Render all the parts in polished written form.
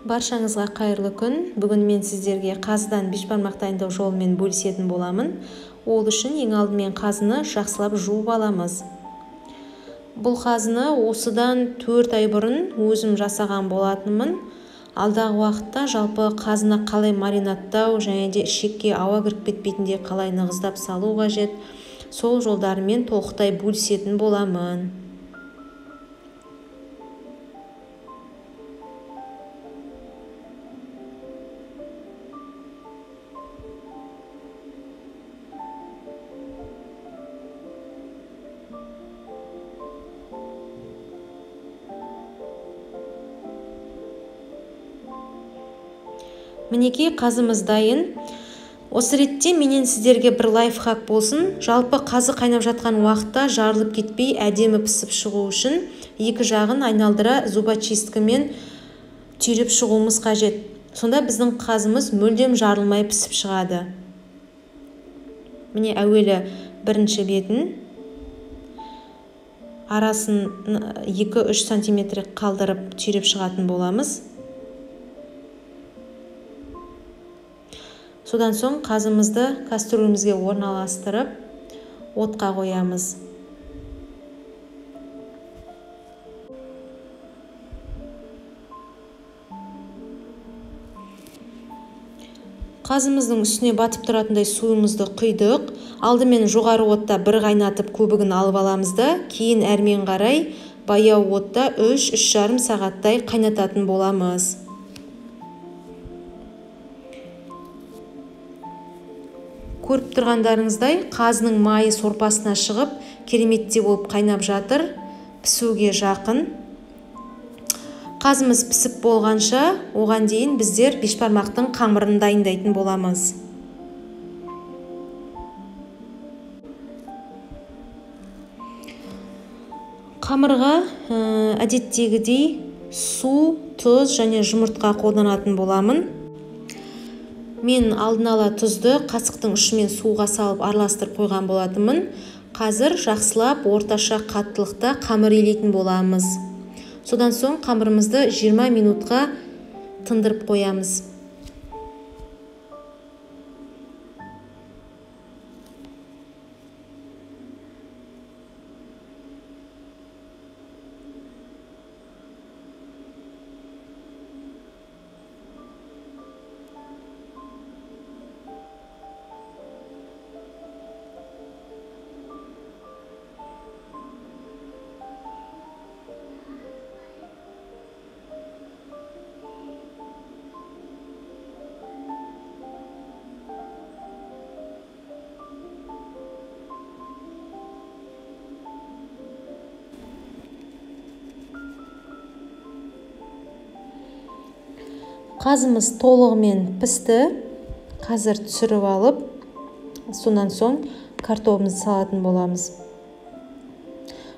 Баршаңызға қайырлы күн. Бүгін мен сіздерге қазыдан бешбармақ дайындау жолымен бөлісетін боламын. Ол үшін ең алдымен қазыны жақсылап жуып аламыз. Бұл қазыны осыдан 4 ай бұрын өзім жасаған болатынмын. Алдағы уақытта жалпы қазыны қалай маринаттау және де ішекке ауа кіріп кетпейтіндей қалай нығыздап салу қажет, сол жолдарымен толықтай бөлісетін боламын. Мінекей қазымыз дайын. Осы ретте менен сіздерге бір лайфхак болсын. Жалпы қазы қайнап жатқан уақытта жарылып кетпей әдемі пісіп шығу үшін екі жағын айналдыра зубочисткамен түйреп шығуымыз қажет. Сонда біздің қазымыз мүлдем жарылмай пісіп шығады. Міне әуелі бірінші бетін арасын 2-3 см қалдырып түйреп шығатын боламыз. Содан соң қазымызды кастрюлемізге орналастырып, отқа қоямыз. Қазымыздың үстіне батып тұратындай суымызды құйдық. Алдымен жоғары отта бір қайнатып көбігін алып аламыз да, кейін әрмен қарай баяу отта 3-3,5 сағаттай қайнататын боламыз. Көріп тұрғандарыңыздай, қазының майы сорпасына шығып, кереметте болып қайнап жатыр, пісуге жақын. Қазымыз пісіп болғанша, оған дейін біздер бешбармақтың қамырын дайындайтын боламыз. Қамырға әдеттегідей су, тұз және жұмыртқа қолданатын боламын. Мен алдын ала тұзды қасықтың ұшымен суға салып араластырып қойған болатынмын. Қазір жақсылап орташа қаттылықта қамыр илейтін боламыз. Содан соң қамырымызды 20 минутқа тындырып қоямыз. Қазымыз толығымен пісті. Қазір түсіріп алып, сонан соң картопымызды салатын боламыз.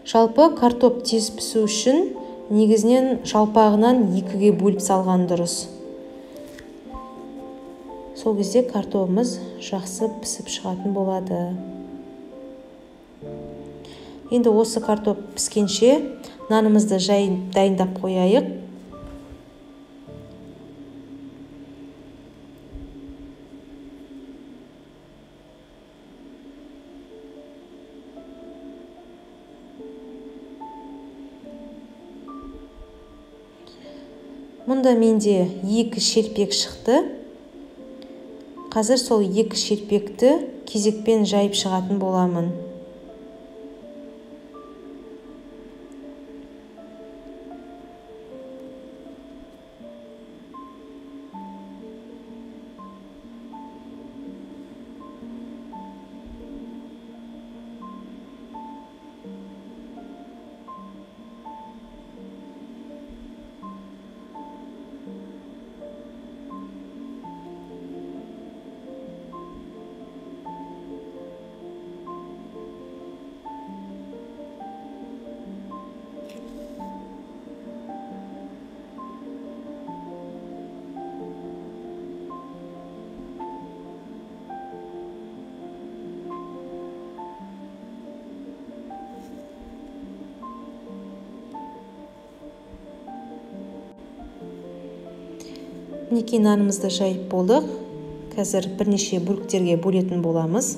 Жалпы картоп тез пісу үшін негізінен жалпағынан 2-ге бөліп салған дұрыс. Сол кезде картопымыз жақсы пісіп шығатын болады. Енді осы картоп піскенше нанымызды жай дайындап қояйық. Мұнда менде 2 шерпек шықты. Қазір сол 2 шерпекті кезекпен жайып шығатын боламын. Мінекей нанымызды жайып болдық. Қазір бірнеше бөліктерге бөлетін боламыз.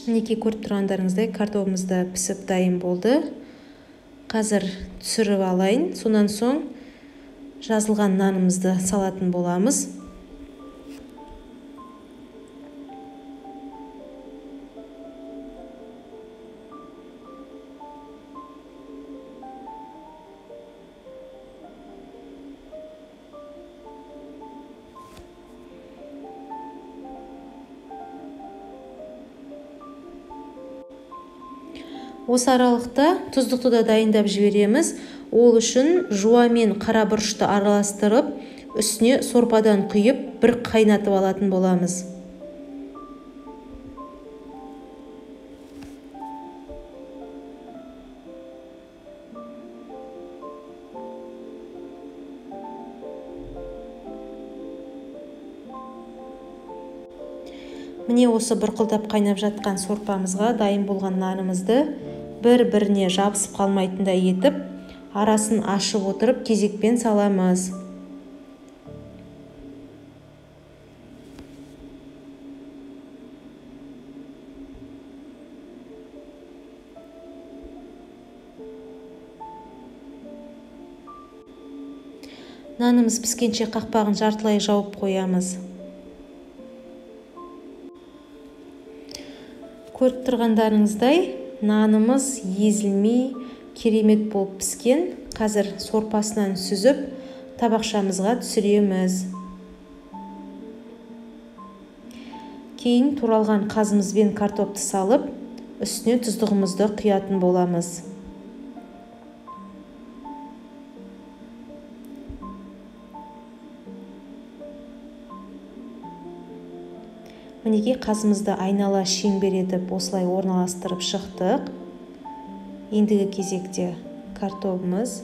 Мінекей көріп тұрғандарыңыздай картопымыз да пісіп дайын болды. Қазір түсіріп алайын. Сонан соң жазылған нанымызды салатын боламыз. Осы аралықта тұздықты да дайындап жібереміз. Ол үшін жуа мен қара бұрышты араластырып, үстіне сорпадан құйып, бір қайнатып алатын боламыз. Міне осы бұрқылдап қайнап жатқан сорпамызға дайын болған нанымызды бір-біріне жабысып қалмайтындай етіп, арасын ашып отырып кезекпен саламыз. Нанымыз піскенше қақпағын жартылай жауып қоямыз. Көріп тұрғандарыңыздай, нанымыз езілмей керемет болып піскен. Қазір сорпасынан сүзіп, табақшамызға түсіреміз. Кейін туралған қазымызбен картопты салып, үстіне тұздығымызды құятын боламыз. Мінекей қазымызды айнала шеңбер етіп осылай орналастырып шықтық. Ендігі кезекте картопымыз.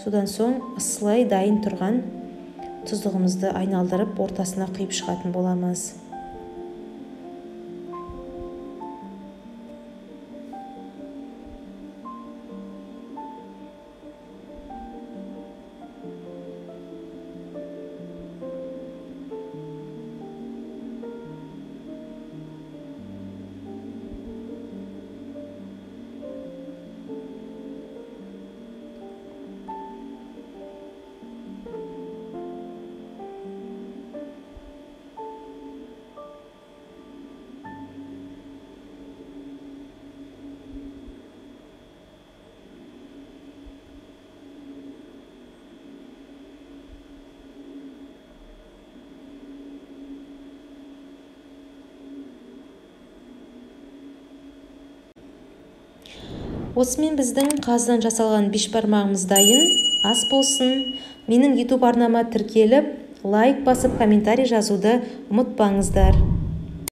Содан соң ысылай дайын тұрған тұздығымызды айналдырып ортасына құйып шығатын боламыз. Осымен біздің қазыдан жасалған бешбармағымыз дайын. Ас болсын. Менің YouTube арнама тіркеліп, лайк басып, комментарий жазуды ұмытпаңыздар.